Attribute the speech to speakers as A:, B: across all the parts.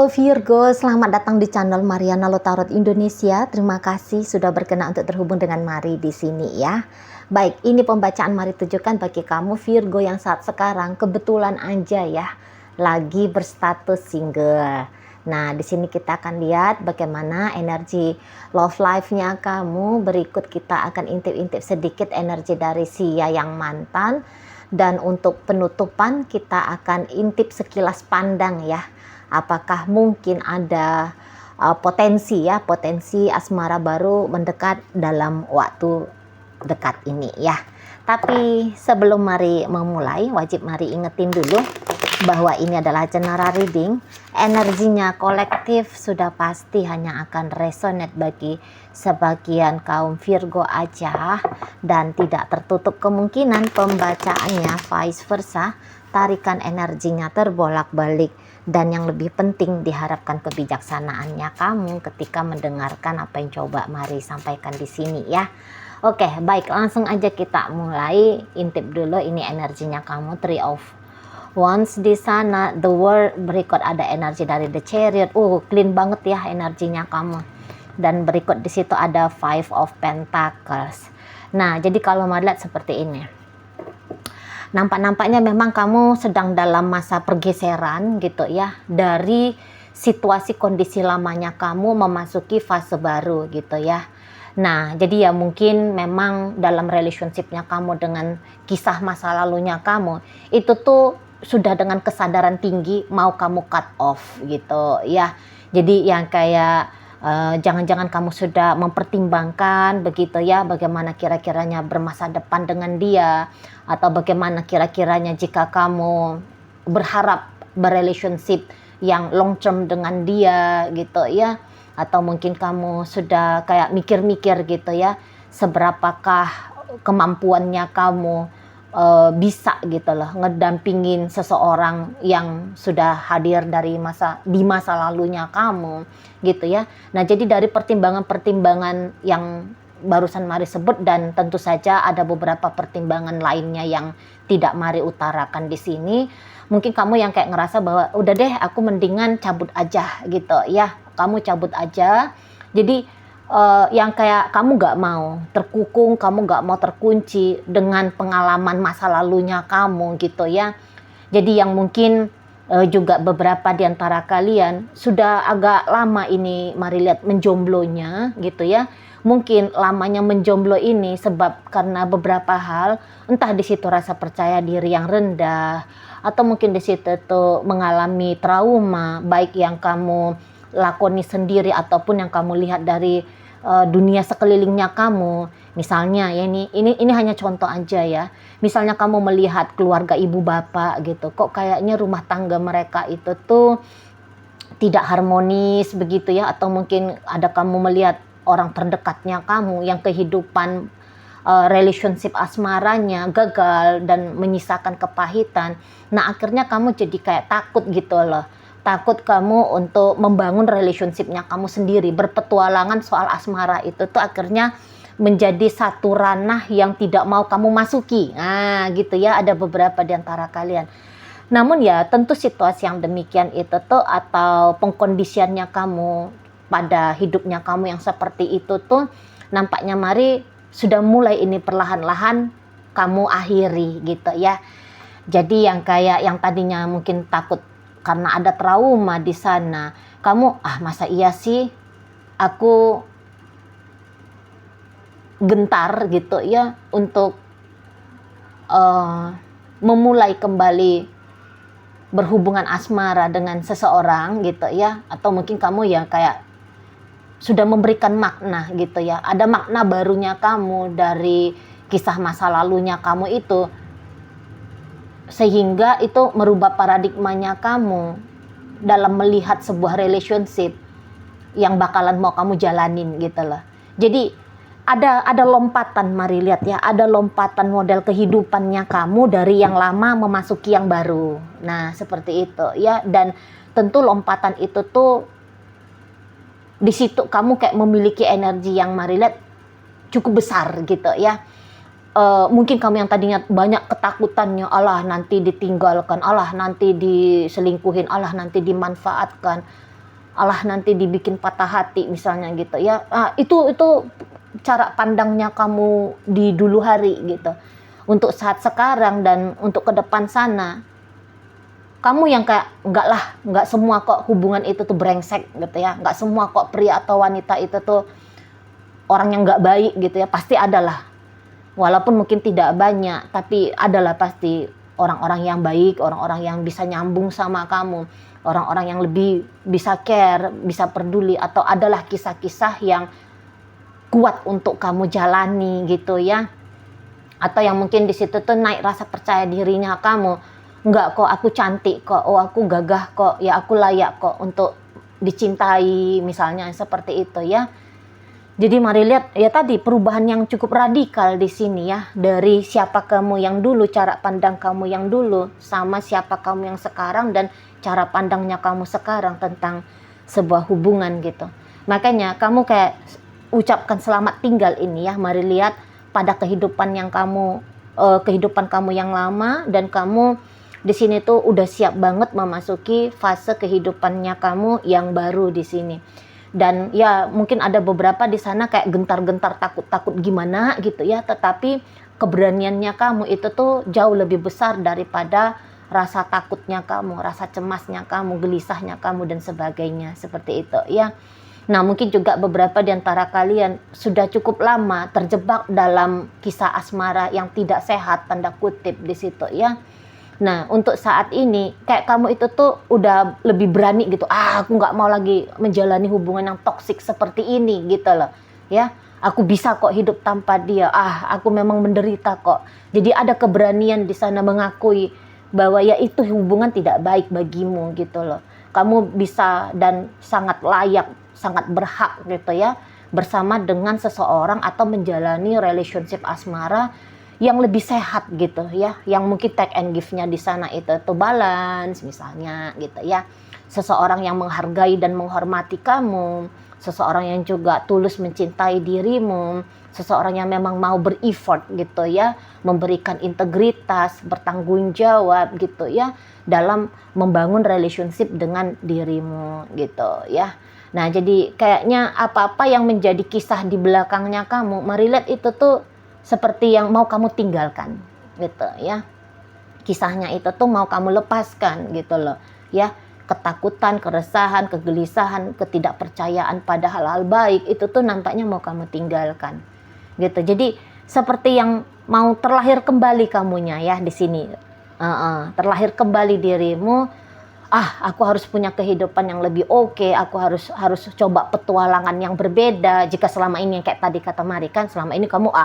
A: Halo Virgo, selamat datang di channel Mariana Lotarot Indonesia. Terima kasih sudah berkenan untuk terhubung dengan Mari di sini ya. Baik, ini pembacaan Mari tujukan bagi kamu Virgo yang saat sekarang kebetulan aja ya lagi berstatus single. Nah, di sini kita akan lihat bagaimana energi love life-nya kamu. Berikut kita akan intip-intip sedikit energi dari Sia yang mantan. Dan untuk penutupan kita akan intip sekilas pandang ya. Apakah mungkin ada potensi asmara baru mendekat dalam waktu dekat ini ya. Tapi sebelum Mari memulai, wajib Mari ingetin dulu bahwa ini adalah general reading. Energinya kolektif sudah pasti hanya akan resonate bagi sebagian kaum Virgo aja, dan tidak tertutup kemungkinan pembacaannya vice versa, tarikan energinya terbolak-balik. Dan yang lebih penting diharapkan kebijaksanaannya kamu ketika mendengarkan apa yang coba Mari sampaikan di sini ya. Oke, baik, langsung aja kita mulai. Intip dulu ini energinya kamu, Three of Wands di sana, the World. Berikut ada energi dari the Chariot. Clean banget ya energinya kamu. Dan berikut di situ ada Five of Pentacles. Nah, jadi kalau Mari lihat seperti ini. Nampaknya memang kamu sedang dalam masa pergeseran gitu ya, dari situasi kondisi lamanya kamu memasuki fase baru gitu ya. Nah, jadi ya mungkin memang dalam relationshipnya kamu dengan kisah masa lalunya kamu itu tuh sudah dengan kesadaran tinggi mau kamu cut off gitu ya. Jadi yang kayak jangan-jangan kamu sudah mempertimbangkan begitu ya, bagaimana kira-kiranya bermasa depan dengan dia, atau bagaimana kira-kiranya jika kamu berharap berrelationship yang long term dengan dia gitu ya, atau mungkin kamu sudah kayak mikir-mikir gitu ya, seberapakah kemampuannya kamu bisa gitu loh ngedampingin seseorang yang sudah hadir di masa lalunya kamu gitu ya. Nah, jadi dari pertimbangan-pertimbangan yang barusan Mari sebut, dan tentu saja ada beberapa pertimbangan lainnya yang tidak Mari utarakan di sini, mungkin kamu yang kayak ngerasa bahwa udah deh aku mendingan cabut aja gitu ya. Kamu cabut aja. Jadi yang kayak kamu gak mau terkukung, kamu gak mau terkunci dengan pengalaman masa lalunya kamu gitu ya. Jadi yang mungkin juga beberapa di antara kalian sudah agak lama ini Mari lihat menjomblonya gitu ya. Mungkin lamanya menjomblo ini sebab karena beberapa hal, entah di situ rasa percaya diri yang rendah, atau mungkin di situ tuh mengalami trauma, baik yang kamu lakoni sendiri ataupun yang kamu lihat dari dunia sekelilingnya kamu. Misalnya ya, ini hanya contoh aja ya. Misalnya kamu melihat keluarga ibu bapak gitu, kok kayaknya rumah tangga mereka itu tuh tidak harmonis begitu ya, atau mungkin ada kamu melihat orang terdekatnya kamu yang kehidupan relationship asmaranya gagal dan menyisakan kepahitan. Nah, akhirnya kamu jadi kayak takut gitu loh. Takut kamu untuk membangun relationshipnya kamu sendiri, berpetualangan soal asmara itu tuh akhirnya menjadi satu ranah yang tidak mau kamu masuki. Nah gitu ya, ada beberapa di antara kalian. Namun ya tentu situasi yang demikian itu tuh, atau pengkondisiannya kamu pada hidupnya kamu yang seperti itu tuh, nampaknya Mari sudah mulai ini perlahan-lahan kamu akhiri gitu ya. Jadi yang kayak yang tadinya mungkin takut karena ada trauma di sana, kamu masa iya sih aku gentar gitu ya untuk memulai kembali berhubungan asmara dengan seseorang gitu ya, atau mungkin kamu ya kayak sudah memberikan makna gitu ya, ada makna barunya kamu dari kisah masa lalunya kamu itu, sehingga itu merubah paradigmanya kamu dalam melihat sebuah relationship yang bakalan mau kamu jalanin gitu loh. Jadi ada lompatan, Mari lihat ya, ada lompatan model kehidupannya kamu dari yang lama memasuki yang baru. Nah seperti itu ya, dan tentu lompatan itu tuh di situ kamu kayak memiliki energi yang Mari lihat cukup besar gitu ya. Mungkin kamu yang tadinya banyak ketakutannya, Allah nanti ditinggalkan, Allah nanti diselingkuhin, Allah nanti dimanfaatkan. alah nanti dibikin patah hati misalnya gitu ya. Itu cara pandangnya kamu di dulu hari gitu. Untuk saat sekarang dan untuk ke depan sana, kamu yang kayak nggak semua kok hubungan itu tuh brengsek gitu ya, nggak semua kok pria atau wanita itu tuh orang yang nggak baik gitu ya, pasti adalah, walaupun mungkin tidak banyak tapi adalah pasti orang-orang yang baik, orang-orang yang bisa nyambung sama kamu, orang-orang yang lebih bisa care, bisa peduli, atau adalah kisah-kisah yang kuat untuk kamu jalani gitu ya, atau yang mungkin di situ tuh naik rasa percaya dirinya kamu. Enggak kok, aku cantik kok, oh aku gagah kok, ya aku layak kok untuk dicintai, misalnya seperti itu ya. Jadi mari lihat ya tadi perubahan yang cukup radikal di sini ya, dari siapa kamu yang dulu, cara pandang kamu yang dulu, sama siapa kamu yang sekarang dan cara pandangnya kamu sekarang tentang sebuah hubungan gitu. Makanya kamu kayak ucapkan selamat tinggal ini ya, mari lihat pada kehidupan kamu yang lama, dan kamu di sini tuh udah siap banget memasuki fase kehidupannya kamu yang baru di sini. Dan ya mungkin ada beberapa di sana kayak gentar-gentar, takut-takut gimana gitu ya, tetapi keberaniannya kamu itu tuh jauh lebih besar daripada rasa takutnya kamu, rasa cemasnya kamu, gelisahnya kamu dan sebagainya, seperti itu ya. Nah, mungkin juga beberapa di antara kalian sudah cukup lama terjebak dalam kisah asmara yang tidak sehat, tanda kutip di situ ya. Nah, untuk saat ini kayak kamu itu tuh udah lebih berani gitu. Aku nggak mau lagi menjalani hubungan yang toksik seperti ini gitu loh. Ya, aku bisa kok hidup tanpa dia. Aku memang menderita kok. Jadi ada keberanian di sana mengakui bahwa ya itu hubungan tidak baik bagimu gitu loh. Kamu bisa dan sangat layak, sangat berhak gitu ya, bersama dengan seseorang atau menjalani relationship asmara yang lebih sehat gitu ya, yang mungkin take and give-nya di sana itu tuh balance misalnya gitu ya. Seseorang yang menghargai dan menghormati kamu, seseorang yang juga tulus mencintai dirimu, seseorang yang memang mau ber-effort gitu ya, memberikan integritas, bertanggung jawab gitu ya, dalam membangun relationship dengan dirimu gitu ya. Nah, jadi kayaknya apa-apa yang menjadi kisah di belakangnya kamu, mari lihat itu tuh seperti yang mau kamu tinggalkan gitu ya. Kisahnya itu tuh mau kamu lepaskan gitu loh ya. Ketakutan, keresahan, kegelisahan, ketidakpercayaan pada hal-hal baik itu tuh nampaknya mau kamu tinggalkan gitu. Jadi seperti yang mau terlahir kembali kamunya ya di sini. Terlahir kembali dirimu. Aku harus punya kehidupan yang lebih oke, aku harus coba petualangan yang berbeda. Jika selama ini yang kayak tadi kata Mari kan, selama ini kamu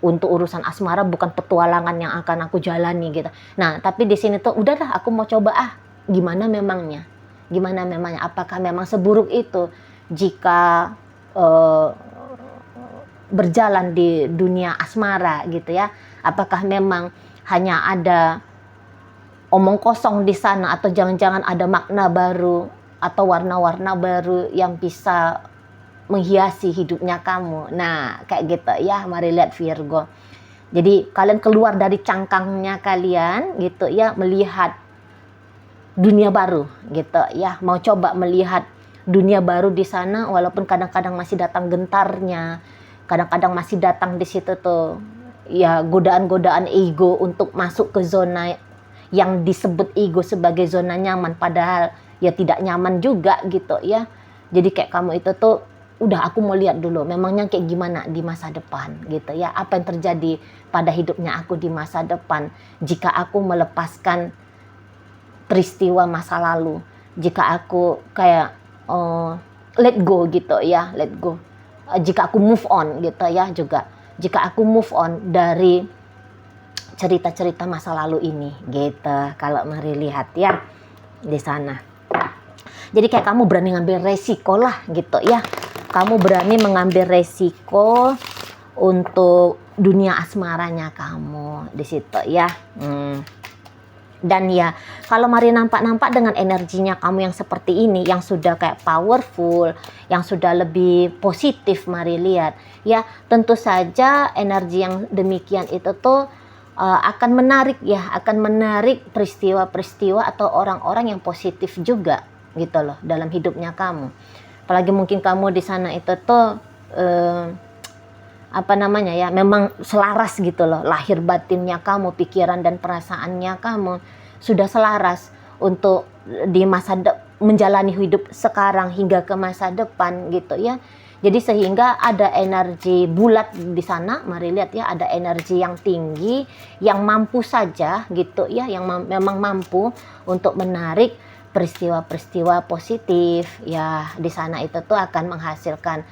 A: untuk urusan asmara bukan petualangan yang akan aku jalani gitu. Nah, tapi di sini tuh udahlah aku mau coba gimana memangnya? Gimana memangnya? Apakah memang seburuk itu jika berjalan di dunia asmara gitu ya? Apakah memang hanya ada omong kosong di sana, atau jangan-jangan ada makna baru atau warna-warna baru yang bisa menghiasi hidupnya kamu. Nah, kayak gitu ya, mari lihat Virgo. Jadi kalian keluar dari cangkangnya kalian gitu ya, melihat dunia baru gitu ya, mau coba melihat dunia baru di sana, walaupun kadang-kadang masih datang gentarnya, kadang-kadang masih datang di situ tuh ya godaan-godaan ego untuk masuk ke zona yang disebut ego sebagai zona nyaman, padahal ya tidak nyaman juga gitu ya. Jadi kayak kamu itu tuh udah, aku mau lihat dulu memangnya kayak gimana di masa depan gitu ya, apa yang terjadi pada hidupnya aku di masa depan jika aku melepaskan peristiwa masa lalu, jika aku kayak let go gitu ya, let go, jika aku move on gitu ya, juga jika aku move on dari cerita-cerita masa lalu ini gitu. Kalau Mari lihat ya di sana. Jadi kayak kamu berani ngambil resiko lah gitu ya. Kamu berani mengambil resiko untuk dunia asmaranya kamu di situ ya. Dan ya kalau Mari nampak-nampak dengan energinya kamu yang seperti ini, yang sudah kayak powerful, yang sudah lebih positif, Mari lihat ya, tentu saja energi yang demikian itu tuh akan menarik peristiwa-peristiwa atau orang-orang yang positif juga gitu loh dalam hidupnya kamu. Apalagi mungkin kamu di sana itu tuh apa namanya ya, memang selaras gitu loh, lahir batinnya kamu, pikiran dan perasaannya kamu sudah selaras untuk menjalani hidup sekarang hingga ke masa depan gitu ya. Jadi sehingga ada energi bulat di sana, mari lihat ya, ada energi yang tinggi yang mampu saja gitu ya, yang memang mampu untuk menarik peristiwa-peristiwa positif ya di sana, itu tuh akan menghasilkan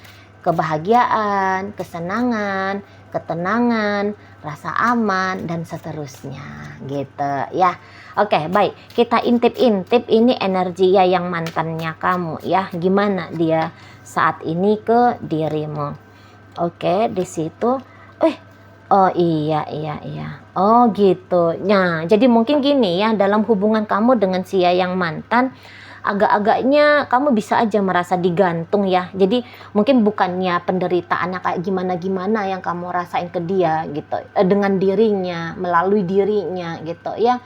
A: kebahagiaan, kesenangan, ketenangan, rasa aman, dan seterusnya gitu ya. Oke, baik, kita intip-intip ini energi ya yang mantannya kamu ya, gimana dia saat ini ke dirimu. Oke, di situ oh iya, oh gitu. Nah, jadi mungkin gini ya, dalam hubungan kamu dengan si yang mantan, agak-agaknya kamu bisa aja merasa digantung ya. Jadi mungkin bukannya penderitaannya kayak gimana-gimana yang kamu rasain ke dia gitu, dengan dirinya, melalui dirinya gitu ya.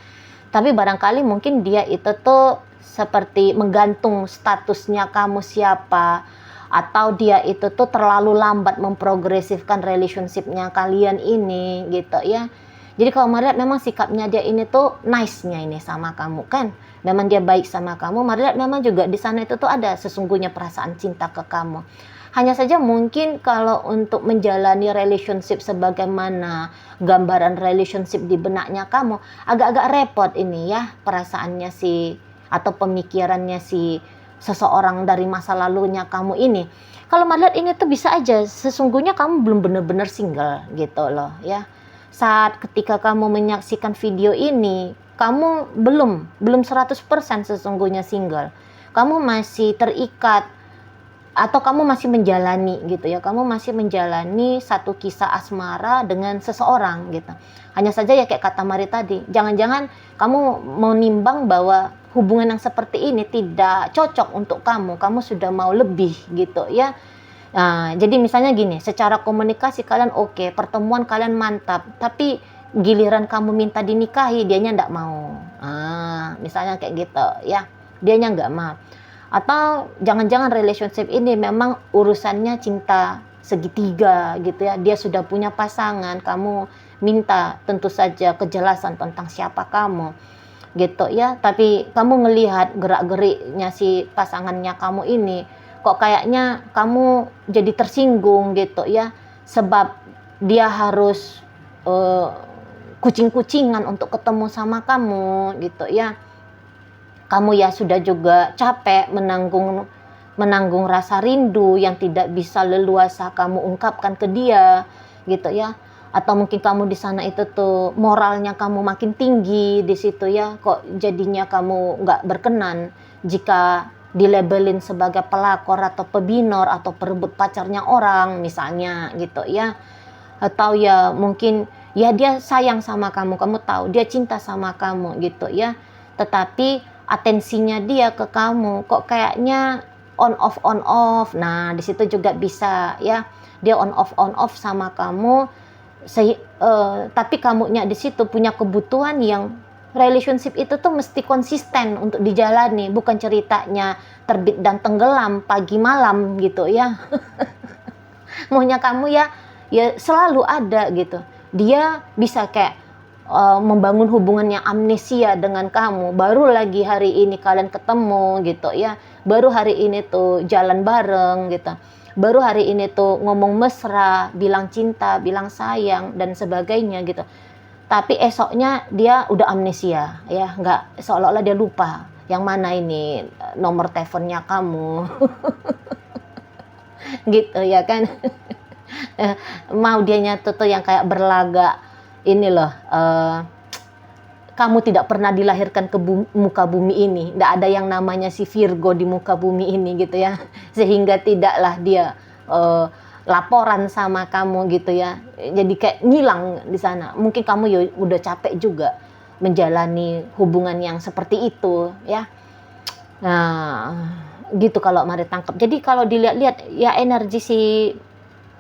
A: Tapi barangkali mungkin dia itu tuh seperti menggantung statusnya kamu siapa, atau dia itu tuh terlalu lambat memprogresifkan relationship-nya kalian ini gitu ya. Jadi kalau melihat memang sikapnya dia ini tuh nice-nya ini sama kamu kan, memang dia baik sama kamu. Melihat memang juga di sana itu tuh ada sesungguhnya perasaan cinta ke kamu. Hanya saja mungkin kalau untuk menjalani relationship sebagaimana gambaran relationship di benaknya kamu, agak-agak repot ini ya, perasaannya si atau pemikirannya si seseorang dari masa lalunya kamu ini. Kalau melihat ini tuh bisa aja sesungguhnya kamu belum benar-benar single gitu loh ya. Saat ketika kamu menyaksikan video ini, kamu belum 100% sesungguhnya single. Kamu masih terikat atau kamu masih menjalani gitu ya. Kamu masih menjalani satu kisah asmara dengan seseorang gitu. Hanya saja ya kayak kata Mari tadi, jangan-jangan kamu mau nimbang bahwa hubungan yang seperti ini tidak cocok untuk kamu. Kamu sudah mau lebih gitu ya. Nah, jadi misalnya gini, secara komunikasi kalian oke, pertemuan kalian mantap, tapi giliran kamu minta dinikahi, dianya nggak mau. Misalnya kayak gitu ya, dianya nggak mau. Atau jangan-jangan relationship ini memang urusannya cinta segitiga gitu ya, dia sudah punya pasangan, kamu minta tentu saja kejelasan tentang siapa kamu gitu ya, tapi kamu ngelihat gerak-geriknya si pasangannya kamu ini, kok kayaknya kamu jadi tersinggung gitu ya, sebab dia harus kucing-kucingan untuk ketemu sama kamu gitu ya. Kamu ya sudah juga capek menanggung rasa rindu yang tidak bisa leluasa kamu ungkapkan ke dia gitu ya. Atau mungkin kamu di sana itu tuh moralnya kamu makin tinggi di situ ya, kok jadinya kamu nggak berkenan jika dilabelin sebagai pelakor atau pebinor atau perebut pacarnya orang misalnya gitu ya. Atau ya mungkin ya dia sayang sama kamu, kamu tahu dia cinta sama kamu gitu ya, tetapi atensinya dia ke kamu kok kayaknya on off. Nah di situ juga bisa ya, dia on off sama kamu. Tapi kamunya di situ punya kebutuhan yang relationship itu tuh mesti konsisten untuk dijalani, bukan ceritanya terbit dan tenggelam pagi malam gitu ya. Maunya kamu ya selalu ada gitu. Dia bisa kayak membangun hubungan yang amnesia dengan kamu, baru lagi hari ini kalian ketemu gitu ya, baru hari ini tuh jalan bareng gitu, baru hari ini tuh ngomong mesra, bilang cinta, bilang sayang dan sebagainya gitu. Tapi esoknya dia udah amnesia ya, nggak, seolah-olah dia lupa yang mana ini nomor teleponnya kamu. Gitu ya kan. Mau dianya tuh yang kayak berlagak ini loh, kamu tidak pernah dilahirkan ke muka bumi ini, tidak ada yang namanya si Virgo di muka bumi ini gitu ya, sehingga tidaklah dia laporan sama kamu gitu ya, jadi kayak ngilang di sana. Mungkin kamu ya udah capek juga menjalani hubungan yang seperti itu ya. Nah gitu kalau Mari tangkap. Jadi kalau dilihat-lihat ya, energi si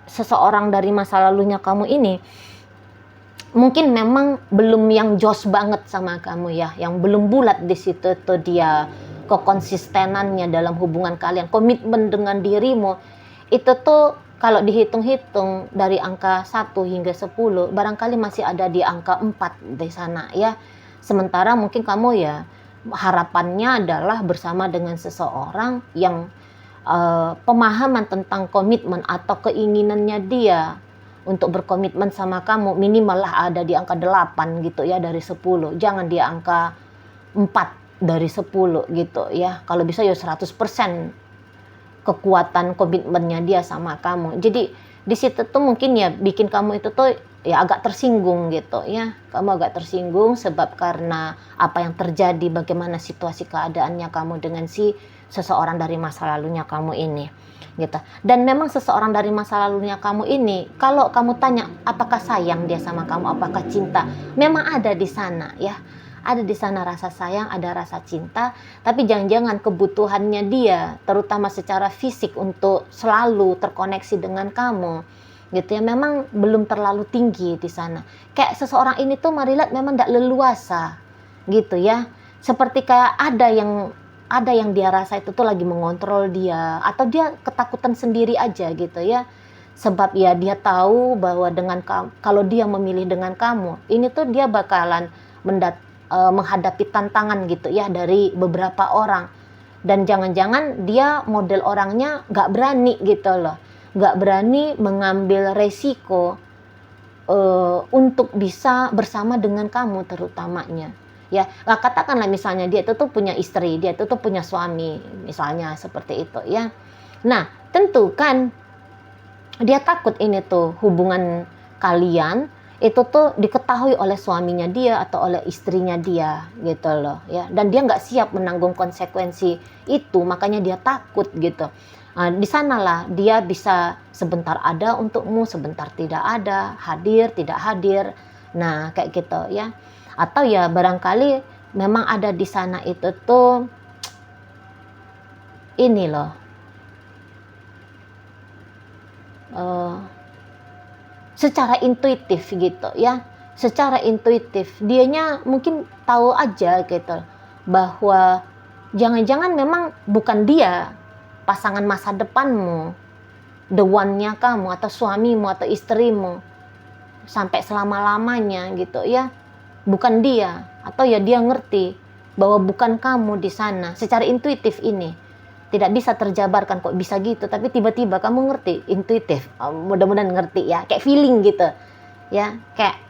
A: seseorang dari masa lalunya kamu ini mungkin memang belum yang jos banget sama kamu ya, yang belum bulat di situ tuh dia kekonsistenannya dalam hubungan kalian, komitmen dengan dirimu, itu tuh kalau dihitung-hitung dari angka 1 hingga 10, barangkali masih ada di angka 4 di sana ya. Sementara mungkin kamu ya harapannya adalah bersama dengan seseorang yang pemahaman tentang komitmen atau keinginannya dia untuk berkomitmen sama kamu minimal lah ada di angka 8 gitu ya dari 10. Jangan di angka 4 dari 10 gitu ya. Kalau bisa ya 100% kekuatan komitmennya dia sama kamu. Jadi di situ tuh mungkin ya bikin kamu itu tuh ya agak tersinggung gitu ya. Kamu agak tersinggung sebab karena apa yang terjadi, bagaimana situasi keadaannya kamu dengan si seseorang dari masa lalunya kamu ini gitu. Dan memang seseorang dari masa lalunya kamu ini, kalau kamu tanya apakah sayang dia sama kamu, apakah cinta, memang ada di sana ya. Ada di sana rasa sayang, ada rasa cinta, tapi jangan-jangan kebutuhannya dia, terutama secara fisik untuk selalu terkoneksi dengan kamu, gitu ya, memang belum terlalu tinggi di sana. Kayak seseorang ini tuh Marilat memang tidak leluasa, gitu ya. Seperti kayak ada yang dia rasa itu tuh lagi mengontrol dia, atau dia ketakutan sendiri aja gitu ya. Sebab ya dia tahu bahwa dengan kalau dia memilih dengan kamu, ini tuh dia bakalan menghadapi tantangan gitu ya dari beberapa orang, dan jangan-jangan dia model orangnya nggak berani gitu loh, nggak berani mengambil resiko untuk bisa bersama dengan kamu terutamanya ya. Nah, katakanlah misalnya dia itu tuh punya istri, dia itu tuh punya suami misalnya seperti itu ya. Nah tentu kan dia takut ini tuh hubungan kalian itu tuh diketahui oleh suaminya dia atau oleh istrinya dia gitu loh ya, dan dia nggak siap menanggung konsekuensi itu, makanya dia takut gitu. Di sanalah dia bisa sebentar ada untukmu, sebentar tidak ada, hadir tidak hadir, nah kayak gitu ya. Atau ya barangkali memang ada di sana itu tuh ini loh, secara intuitif gitu ya, secara intuitif dianya mungkin tahu aja gitu bahwa jangan-jangan memang bukan dia pasangan masa depanmu, the one-nya kamu atau suamimu atau istrimu sampai selama-lamanya gitu ya, bukan dia. Atau ya dia ngerti bahwa bukan kamu di sana secara intuitif. Ini tidak bisa terjabarkan, kok bisa gitu, tapi tiba-tiba kamu ngerti, intuitif. Mudah-mudahan ngerti ya, kayak feeling gitu ya, kayak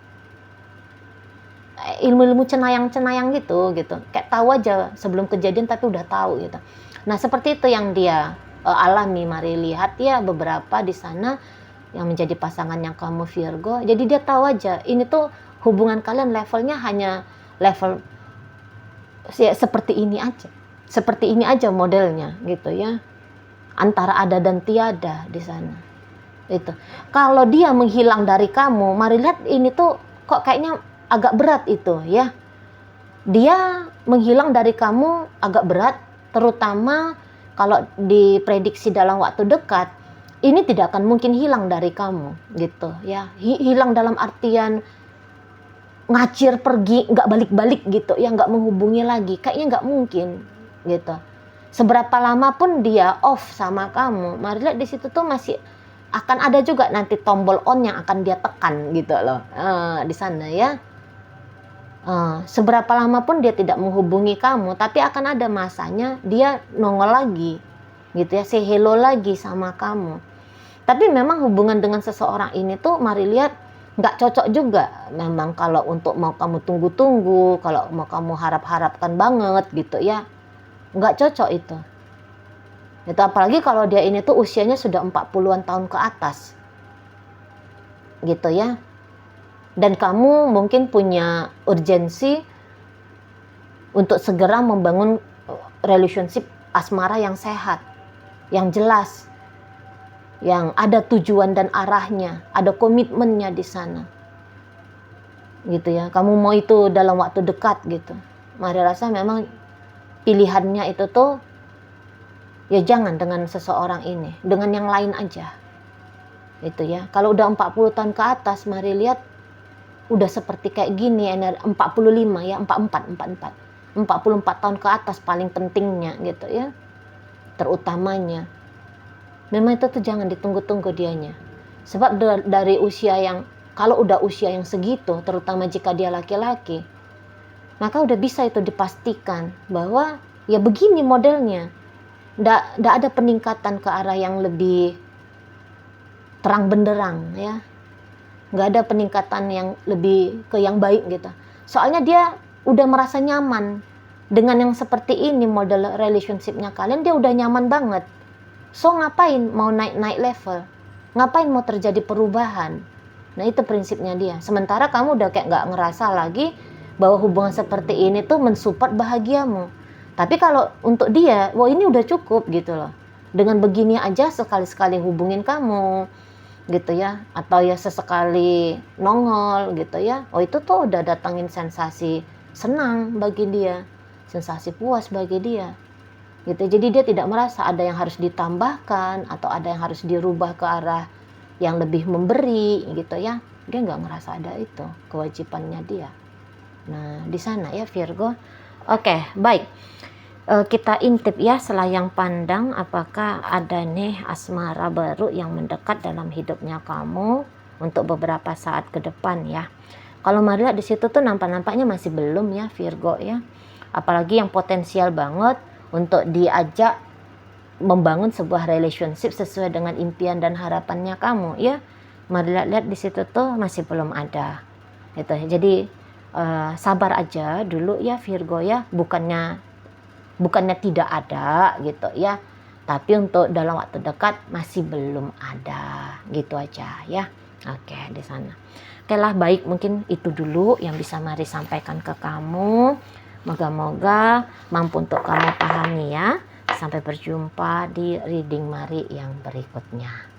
A: ilmu-ilmu cenayang-cenayang gitu, kayak tahu aja sebelum kejadian tapi udah tahu gitu. Nah seperti itu yang dia alami. Mari lihat ya beberapa di sana yang menjadi pasangannya kamu Virgo, jadi dia tahu aja ini tuh hubungan kalian levelnya hanya level ya, seperti ini aja. Seperti ini aja modelnya gitu ya, antara ada dan tiada di sana. Itu kalau dia menghilang dari kamu, mari lihat ini tuh kok kayaknya agak berat itu ya. Dia menghilang dari kamu agak berat, terutama kalau diprediksi dalam waktu dekat ini tidak akan mungkin hilang dari kamu gitu ya. Hilang dalam artian ngacir pergi, nggak balik-balik gitu ya, nggak menghubungi lagi, kayaknya nggak mungkin gitu. Seberapa lama pun dia off sama kamu, mari lihat di situ tuh masih akan ada juga nanti tombol on yang akan dia tekan gitu loh di sana ya. Seberapa lama pun dia tidak menghubungi kamu, tapi akan ada masanya dia nongol lagi gitu ya, say hello lagi sama kamu. Tapi memang hubungan dengan seseorang ini tuh mari lihat nggak cocok juga memang kalau untuk mau kamu tunggu-tunggu, kalau mau kamu harap-harapkan banget gitu ya, nggak cocok itu. Itu apalagi kalau dia ini tuh usianya sudah 40-an tahun ke atas gitu ya. Dan kamu mungkin punya urgensi untuk segera membangun relationship asmara yang sehat, yang jelas, yang ada tujuan dan arahnya, ada komitmennya di sana gitu ya. Kamu mau itu dalam waktu dekat gitu, mari rasa memang pilihannya itu tuh ya jangan dengan seseorang ini, dengan yang lain aja itu ya. Kalau udah 40 tahun ke atas, mari lihat udah seperti kayak gini, 45 ya, 44 44 tahun ke atas paling pentingnya gitu ya, terutamanya. Memang itu tuh jangan ditunggu-tunggu dianya. Sebab dari usia yang, kalau udah usia yang segitu, terutama jika dia laki-laki, maka udah bisa itu dipastikan bahwa ya begini modelnya. Nggak ada peningkatan ke arah yang lebih terang benderang ya. Nggak ada peningkatan yang lebih ke yang baik gitu. Soalnya dia udah merasa nyaman dengan yang seperti ini model relationship-nya kalian, dia udah nyaman banget. So ngapain mau naik level? Ngapain mau terjadi perubahan? Nah itu prinsipnya dia. Sementara kamu udah kayak nggak ngerasa lagi bahwa hubungan seperti ini tuh mensupport bahagiamu. Tapi kalau untuk dia, wah ini udah cukup gitu loh. Dengan begini aja sekali-sekali hubungin kamu gitu ya, atau ya sesekali nongol gitu ya. Oh itu tuh udah datangin sensasi senang bagi dia, sensasi puas bagi dia. Gitu. Jadi dia tidak merasa ada yang harus ditambahkan atau ada yang harus dirubah ke arah yang lebih memberi gitu ya. Dia nggak ngerasa ada itu kewajibannya dia. Nah di sana ya Virgo. Oke, baik. Kita intip ya selayang pandang, apakah ada nih asmara baru yang mendekat dalam hidupnya kamu untuk beberapa saat ke depan ya. Kalau Maria di situ tuh nampaknya masih belum ya Virgo ya. Apalagi yang potensial banget untuk diajak membangun sebuah relationship sesuai dengan impian dan harapannya kamu ya. Maria lihat di situ tuh masih belum ada. Gitu. Jadi sabar aja dulu ya Virgo ya, bukannya tidak ada gitu ya, tapi untuk dalam waktu dekat masih belum ada gitu aja ya. Oke di sana. Oke lah, baik, mungkin itu dulu yang bisa Mari sampaikan ke kamu. Moga-moga mampu untuk kamu pahami ya. Sampai berjumpa di reading Mari yang berikutnya.